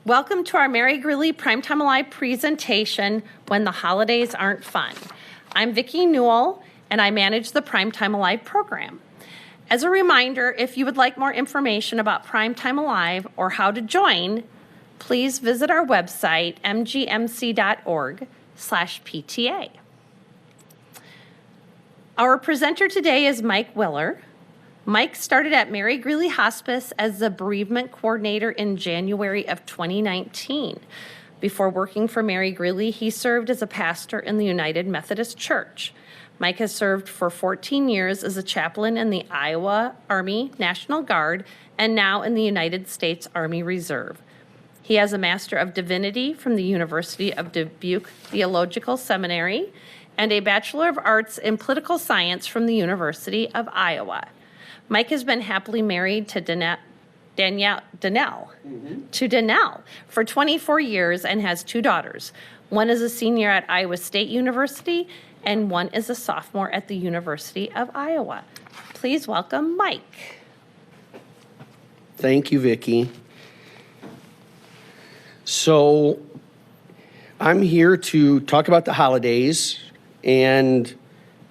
Welcome to our Mary Greeley Primetime Alive presentation, When the Holidays Aren't Fun. I'm Vicki Newell, and I manage the Primetime Alive program. As a reminder, if you would like more information about Primetime Alive or how to join, please visit our website, mgmc.org/PTA. Our presenter today is Mike Willer. Mike started at Mary Greeley Hospice as the bereavement coordinator in January of 2019. Before working for Mary Greeley, he served as a pastor in the United Methodist Church. Mike has served for 14 years as a chaplain in the Iowa Army National Guard and now in the United States Army Reserve. He has a Master of Divinity from the University of Dubuque Theological Seminary and a Bachelor of Arts in Political Science from the University of Iowa. Mike has been happily married to Danelle for 24 years and has two daughters. One is a senior at Iowa State University and one is a sophomore at the University of Iowa. Please welcome Mike. Thank you, Vicki. So I'm here to talk about the holidays, and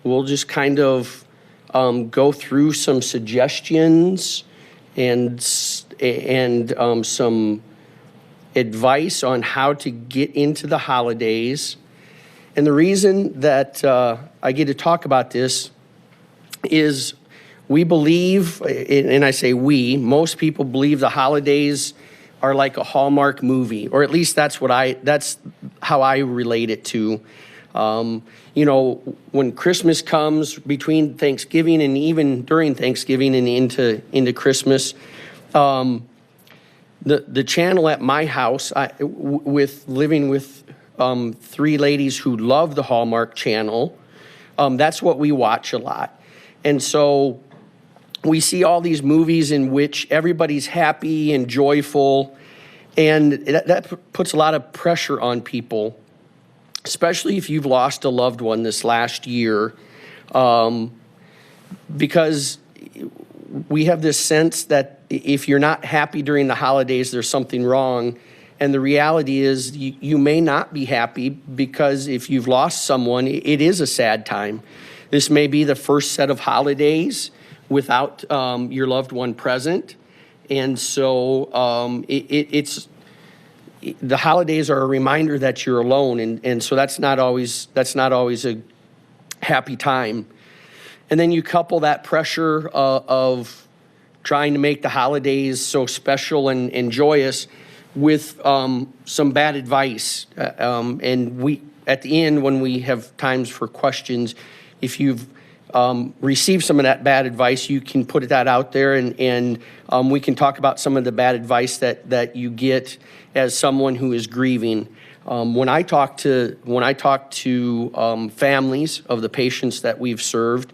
we'll just kind of go through some suggestions and some advice on how to get into the holidays. And the reason that I get to talk about this is we believe, and I say we, most people believe the holidays are like a Hallmark movie, or at least that's how I relate it to. When Christmas comes, between Thanksgiving and even during Thanksgiving and into Christmas, the channel at my house, living with three ladies who love the Hallmark channel, that's what we watch a lot. And so we see all these movies in which everybody's happy and joyful, and that puts a lot of pressure on people, especially if you've lost a loved one this last year, because we have this sense that if you're not happy during the holidays, there's something wrong. And the reality is you may not be happy, because if you've lost someone, it is a sad time. This may be the first set of holidays without your loved one present. And so the holidays are a reminder that you're alone, and so that's not always a happy time. And then you couple that pressure of trying to make the holidays so special and joyous with some bad advice. And we, at the end, when we have times for questions, if you've received some of that bad advice, you can put that out there, and we can talk about some of the bad advice that you get as someone who is grieving. When I talk to families of the patients that we've served,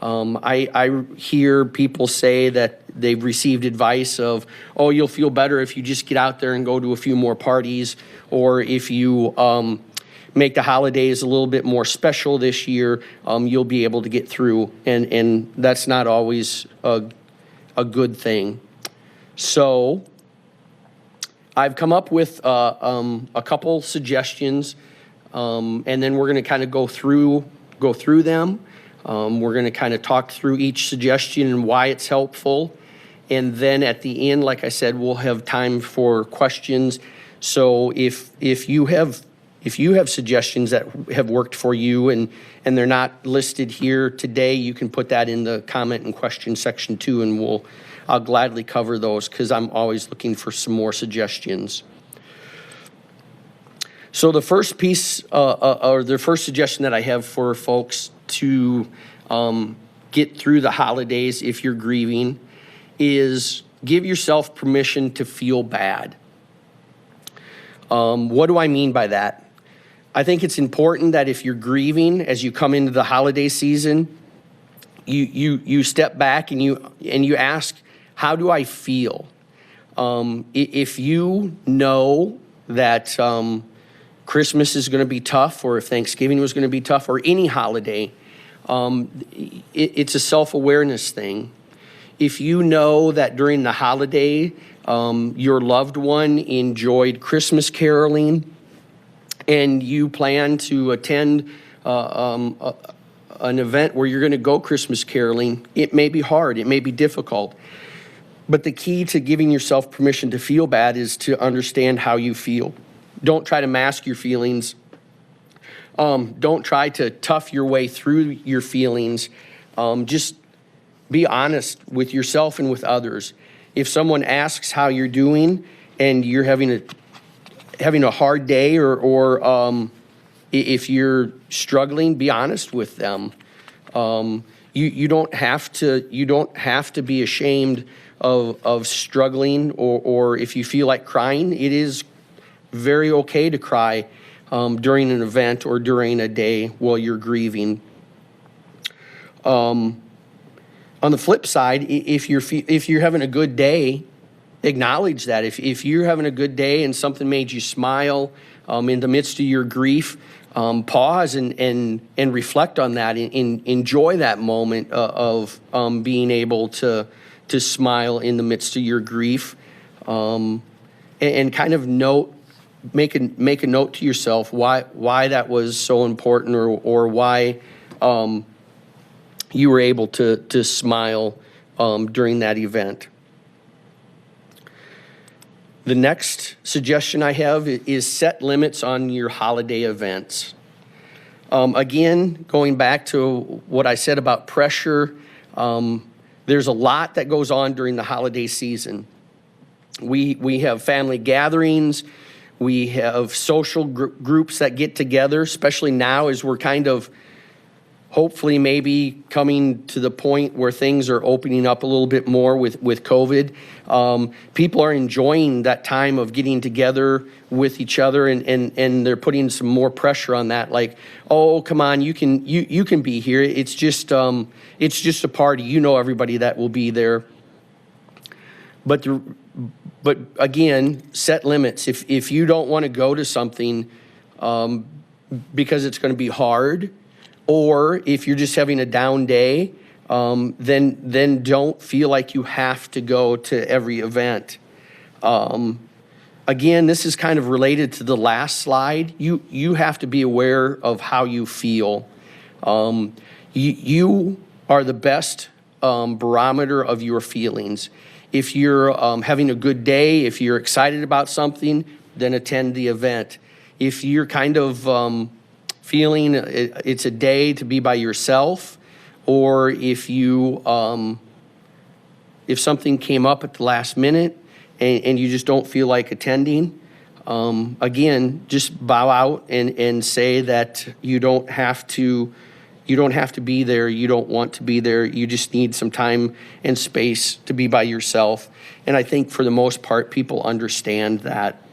I hear people say that they've received advice of, oh, you'll feel better if you just get out there and go to a few more parties, or if you make the holidays a little bit more special this year, you'll be able to get through, and that's not always a good thing. So I've come up with a couple suggestions, and then we're going to kind of go through them. We're going to kind of talk through each suggestion and why it's helpful, and then at the end, like I said, we'll have time for questions. So if you have suggestions that have worked for you and they're not listed here today, you can put that in the comment and question section too, and I'll gladly cover those, because I'm always looking for some more suggestions. So the first piece, or the first suggestion that I have for folks to get through the holidays if you're grieving, is give yourself permission to feel bad. What do I mean by that? I think it's important that if you're grieving as you come into the holiday season, you step back and you ask, how do I feel? If you know that Christmas is going to be tough, or if Thanksgiving was going to be tough, or any holiday, it's a self-awareness thing. If you know that during the holiday your loved one enjoyed Christmas caroling and you plan to attend an event where you're going to go Christmas caroling, it may be hard, it may be difficult. But the key to giving yourself permission to feel bad is to understand how you feel. Don't try to mask your feelings. Don't try to tough your way through your feelings. Just be honest with yourself and with others. If someone asks how you're doing and you're having a hard day or if you're struggling, be honest with them. You don't have to be ashamed of struggling or if you feel like crying. It is very okay to cry during an event or during a day while you're grieving. On the flip side, if you're having a good day, acknowledge that. If you're having a good day and something made you smile in the midst of your grief, pause and reflect on that and enjoy that moment of being able to smile in the midst of your grief, and kind of make a note to yourself why that was so important or why you were able to smile during that event. The next suggestion I have is set limits on your holiday events. Again, going back to what I said about pressure, there's a lot that goes on during the holiday season. We have family gatherings, we have social groups that get together, especially now as we're kind of hopefully maybe coming to the point where things are opening up a little bit more with COVID. People are enjoying that time of getting together with each other and they're putting some more pressure on that. Like, oh, come on, you can be here. It's just a party. You know everybody that will be there. But again, set limits. If you don't want to go to something because it's going to be hard, or if you're just having a down day, then don't feel like you have to go to every event. Again, this is kind of related to the last slide. You have to be aware of how you feel. You are the best barometer of your feelings. If you're having a good day, if you're excited about something, then attend the event. If you're kind of feeling it's a day to be by yourself, or if something came up at the last minute and you just don't feel like attending, again, just bow out and say that you don't have to be there, you don't want to be there, you just need some time and space to be by yourself. And I think for the most part, people understand that.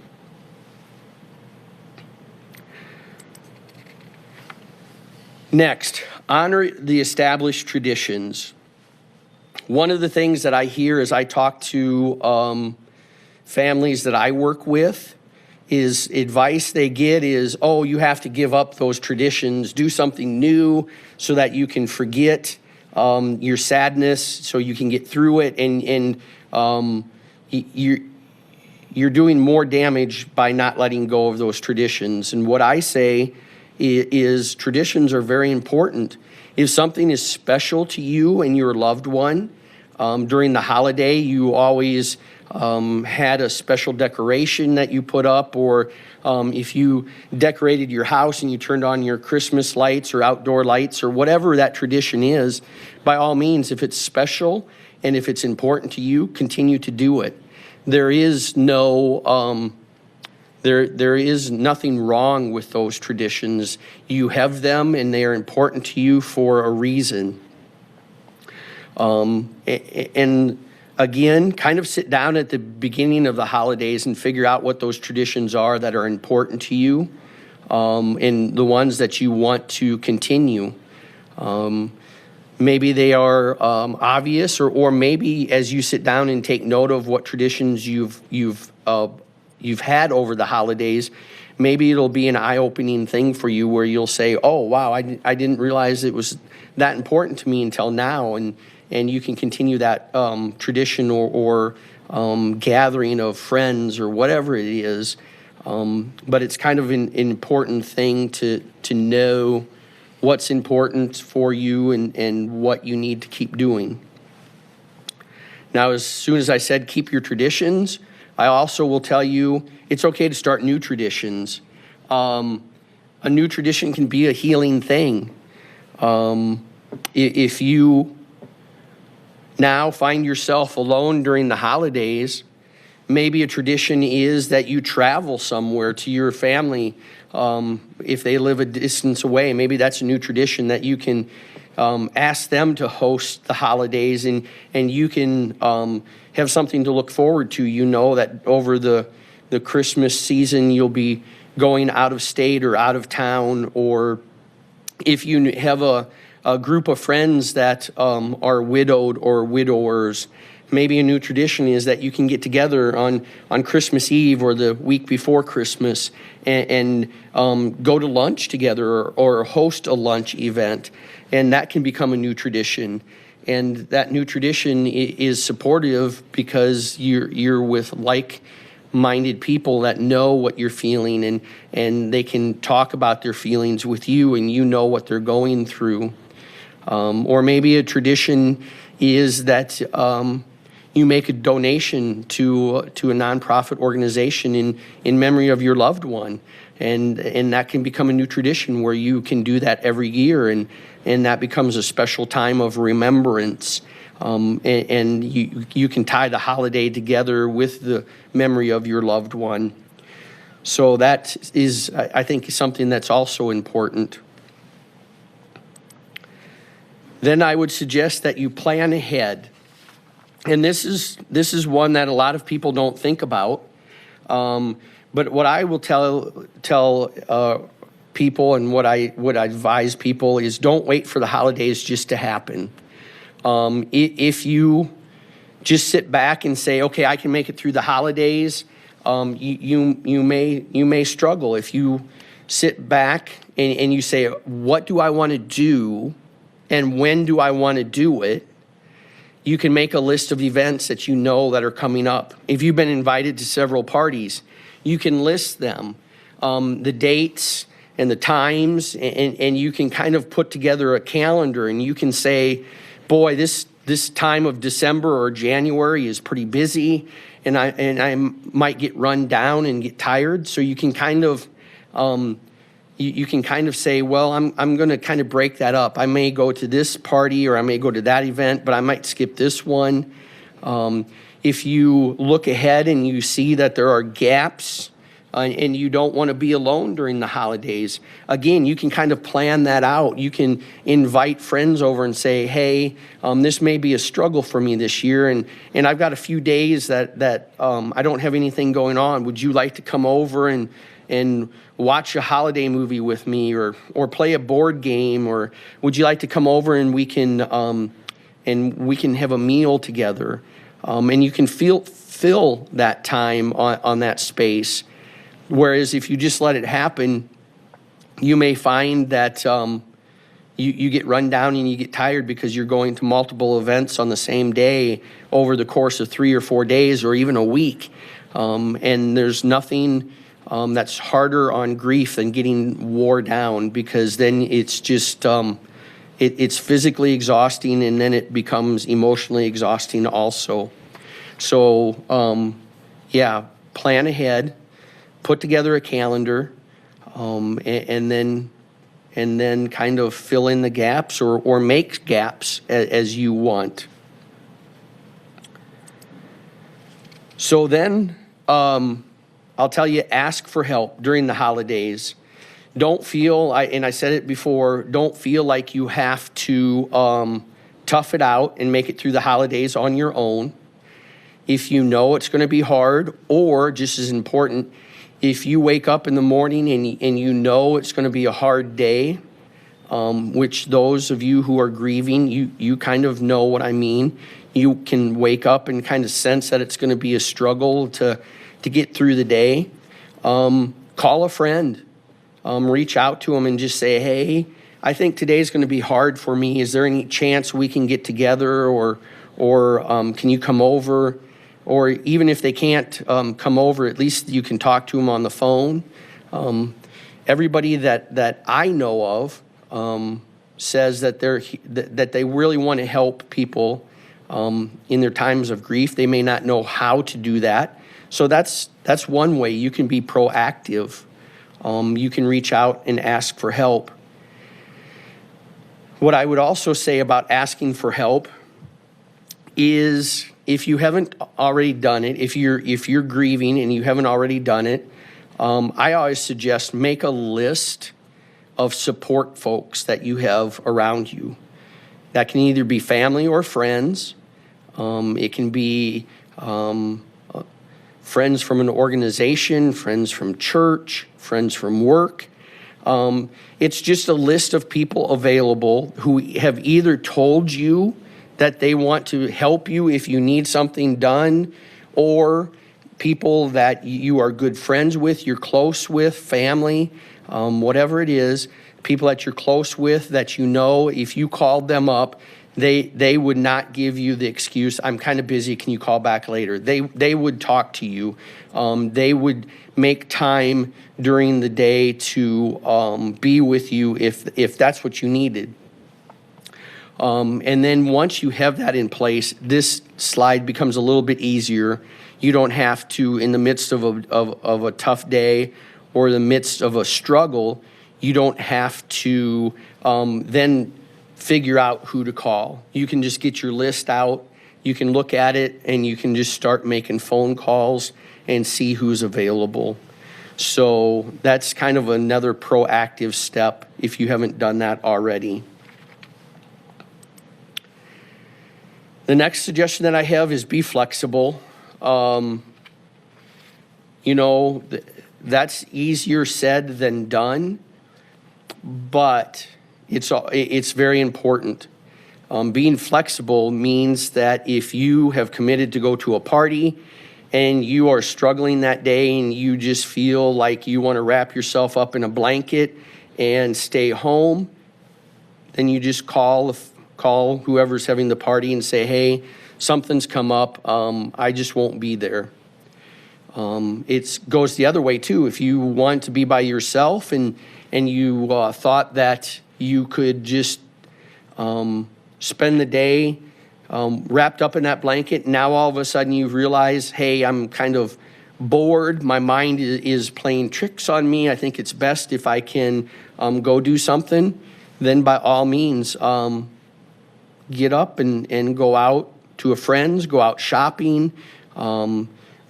Next, honor the established traditions. One of the things that I hear as I talk to families that I work with is advice they get is, oh, you have to give up those traditions, do something new so that you can forget your sadness, so you can get through it, and you're doing more damage by not letting go of those traditions. And what I say is traditions are very important. If something is special to you and your loved one, during the holiday, you always had a special decoration that you put up, or if you decorated your house and you turned on your Christmas lights or outdoor lights or whatever that tradition is, by all means, if it's special and if it's important to you, continue to do it. There is no There is nothing wrong with those traditions. You have them and they are important to you for a reason. And again, kind of sit down at the beginning of the holidays and figure out what those traditions are that are important to you, and the ones that you want to continue. Maybe they are obvious, or maybe as you sit down and take note of what traditions you've had over the holidays, maybe it'll be an eye-opening thing for you where you'll say, oh, wow, I didn't realize it was that important to me until now. And you can continue that tradition or gathering of friends or whatever it is. But it's kind of an important thing to know what's important for you and what you need to keep doing. Now, as soon as I said keep your traditions, I also will tell you it's okay to start new traditions. A new tradition can be a healing thing. If you now find yourself alone during the holidays, maybe a tradition is that you travel somewhere to your family. If they live a distance away, maybe that's a new tradition that you can ask them to host the holidays, and you can have something to look forward to. You know that over the Christmas season you'll be going out of state or out of town, or if you have a group of friends that are widowed or widowers, maybe a new tradition is that you can get together on Christmas Eve or the week before Christmas and go to lunch together or host a lunch event, and that can become a new tradition. And that new tradition is supportive because you're with like-minded people that know what you're feeling, and they can talk about their feelings with you, and you know what they're going through. Or maybe a tradition is that you make a donation to a nonprofit organization in memory of your loved one, and that can become a new tradition where you can do that every year, and that becomes a special time of remembrance. And you can tie the holiday together with the memory of your loved one. So that is, I think, something that's also important. Then I would suggest that you plan ahead. And this is one that a lot of people don't think about. But what I will tell people, and what I would advise people, is don't wait for the holidays just to happen. If you just sit back and say, okay, I can make it through the holidays, you may struggle. If you sit back and you say, what do I want to do and when do I want to do it? You can make a list of events that you know that are coming up. If you've been invited to several parties, you can list them, the dates and the times, and you can kind of put together a calendar, and you can say, boy, this time of December or January is pretty busy, and I might get run down and get tired. So you can kind of you can kind of say, well, I'm going to kind of break that up. I may go to this party or I may go to that event, but I might skip this one. If you look ahead and you see that there are gaps and you don't want to be alone during the holidays, again, you can kind of plan that out. You can invite friends over and say, hey, this may be a struggle for me this year, and I've got a few days that I don't have anything going on. Would you like to come over and watch a holiday movie with me, or play a board game, or would you like to come over and we can have a meal together? And you can fill that time on that space. Whereas if you just let it happen, you may find that you get run down and you get tired because you're going to multiple events on the same day over the course of 3 or 4 days or even a week. And there's nothing that's harder on grief than getting wore down, because then it's just it's physically exhausting, and then it becomes emotionally exhausting also. So plan ahead, put together a calendar, and then kind of fill in the gaps or make gaps as you want. So then I'll tell you, ask for help during the holidays. Don't feel, and I said it before, don't feel like you have to tough it out and make it through the holidays on your own. If you know it's going to be hard, or just as important, if you wake up in the morning and you know it's going to be a hard day, which those of you who are grieving, you kind of know what I mean. You can wake up and kind of sense that it's going to be a struggle to get through the day. Call a friend, reach out to them and just say, hey, I think today's going to be hard for me. Is there any chance we can get together, or can you come over? or even if they can't come over, at least you can talk to them on the phone. Everybody that I know of says that they really want to help people in their times of grief. They may not know how to do that. So that's one way you can be proactive. You can reach out and ask for help. What I would also say about asking for help is, if you haven't already done it, if you're grieving and you haven't already done it, I always suggest make a list of support folks that you have around you. That can either be family or friends. It can be friends from an organization, friends from church, friends from work. It's just a list of people available who have either told you that they want to help you if you need something done, or people that you are good friends with, you're close with, family, whatever it is, people that you're close with that you know if you called them up, they would not give you the excuse, I'm kind of busy, can you call back later? They would talk to you. They would make time during the day to be with you if that's what you needed. And then once you have that in place, this slide becomes a little bit easier. You don't have to, in the midst of a tough day or the midst of a struggle, you don't have to then figure out who to call. You can just get your list out, you can look at it, and you can just start making phone calls and see who's available. So that's kind of another proactive step if you haven't done that already. The next suggestion that I have is be flexible. That's easier said than done, but it's very important. Being flexible means that if you have committed to go to a party and you are struggling that day and you just feel like you want to wrap yourself up in a blanket and stay home, then you just call whoever's having the party and say, hey, something's come up, I just won't be there. It goes the other way too. If you want to be by yourself and you thought that you could just spend the day wrapped up in that blanket, now all of a sudden you realize, hey, I'm kind of bored, my mind is playing tricks on me, I think it's best if I can go do something, then by all means, get up and go out to a friend's, go out shopping,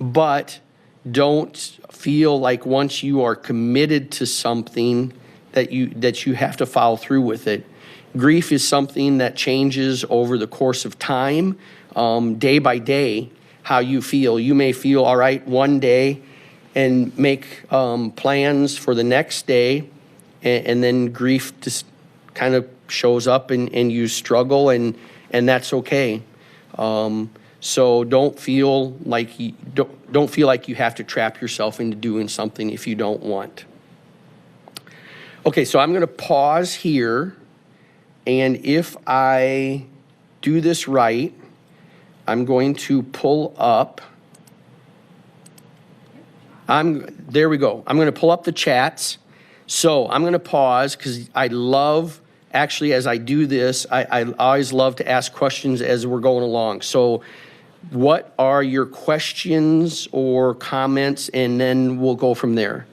but don't feel like once you are committed to something that you have to follow through with it. Grief is something that changes over the course of time, day by day, how you feel. You may feel all right one day and make plans for the next day, and then grief just kind of shows up and you struggle, and that's okay. So don't feel like you have to trap yourself into doing something if you don't want. Okay, so I'm going to pause here, and if I do this right, I'm going to pull up. There we go. I'm going to pull up the chats. So I'm going to pause because I love, actually, as I do this, I always love to ask questions as we're going along. So what are your questions or comments? And then we'll go from there.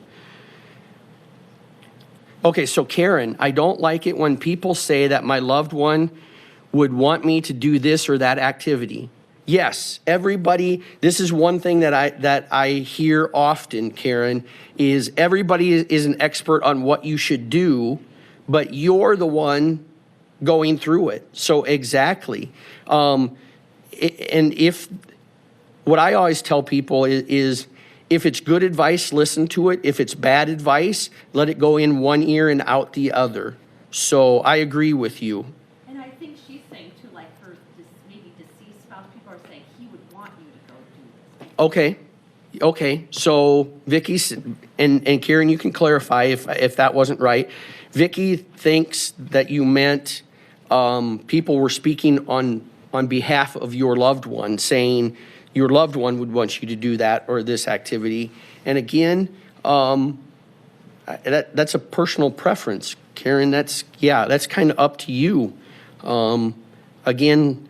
Okay, so Karen, I don't like it when people say that my loved one would want me to do this or that activity. Yes, everybody, this is one thing that I hear often, Karen, is everybody is an expert on what you should do, but you're the one going through it. So exactly. And if, what I always tell people is if it's good advice, listen to it. If it's bad advice, let it go in one ear and out the other. So I agree with you. And I think she's saying too, like her maybe deceased spouse, people are saying he would want you to go do this. Okay. So Vicki and Karen, you can clarify if that wasn't right. Vicki thinks that you meant people were speaking on behalf of your loved one, saying your loved one would want you to do that or this activity. And again, that's a personal preference, Karen. That's kind of up to you. Again,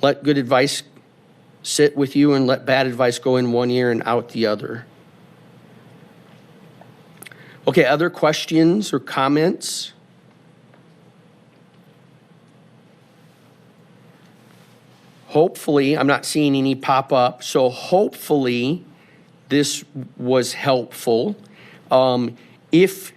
let good advice sit with you and let bad advice go in one ear and out the other. Okay, other questions or comments? Hopefully, I'm not seeing any pop up, so hopefully this was helpful. If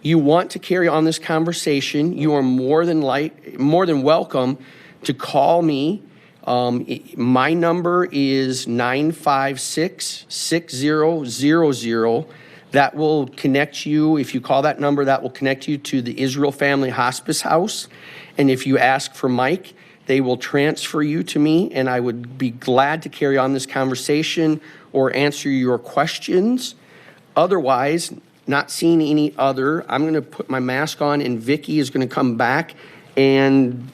you want to carry on this conversation, you are more than welcome to call me. My number is 956-6000. That will connect you. If you call that number, that will connect you to the Israel Family Hospice House. And if you ask for Mike, they will transfer you to me, and I would be glad to carry on this conversation or answer your questions. Otherwise, not seeing any other, I'm going to put my mask on, and Vicki is going to come back and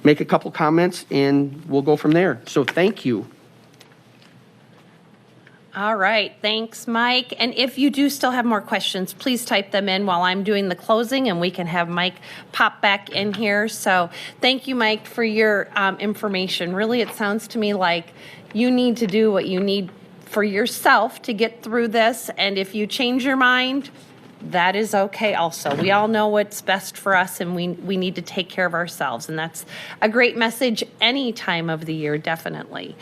make a couple comments, and we'll go from there. So thank you. All right, thanks, Mike. And if you do still have more questions, please type them in while I'm doing the closing, and we can have Mike pop back in here. So thank you, Mike, for your information. Really, it sounds to me like you need to do what you need for yourself to get through this. And if you change your mind, that is okay also. We all know what's best for us, and we need to take care of ourselves. And that's a great message any time of the year, definitely.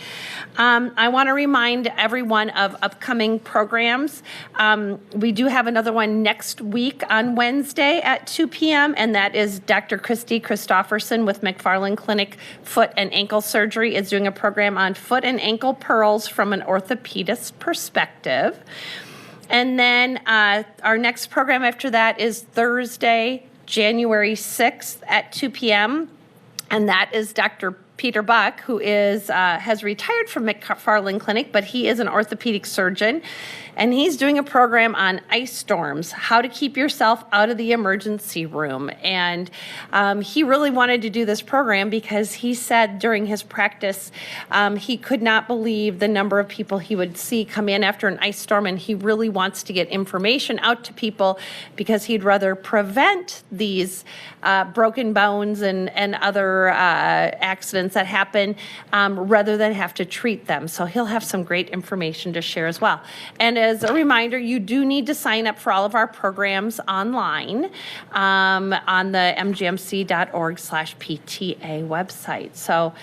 I want to remind everyone of upcoming programs. We do have another one next week on Wednesday at 2 p.m., and that is Dr. Christy Christofferson with McFarland Clinic Foot and Ankle Surgery is doing a program on foot and ankle pearls from an orthopedist perspective. And then our next program after that is Thursday, January 6th at 2 p.m. And that is Dr. Peter Buck, who has retired from McFarland Clinic, but he is an orthopedic surgeon. And he's doing a program on ice storms, how to keep yourself out of the emergency room. And he really wanted to do this program because he said during his practice, he could not believe the number of people he would see come in after an ice storm. And he really wants to get information out to people because he'd rather prevent these broken bones and other accidents that happen rather than have to treat them. So he'll have some great information to share as well. And as a reminder, you do need to sign up for all of our programs online on the mgmc.org/PTA website. So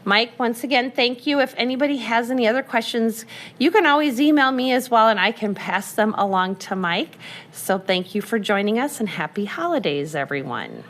Mike, once again, thank you. If anybody has any other questions, you can always email me as well, and I can pass them along to Mike. So thank you for joining us, and happy holidays, everyone.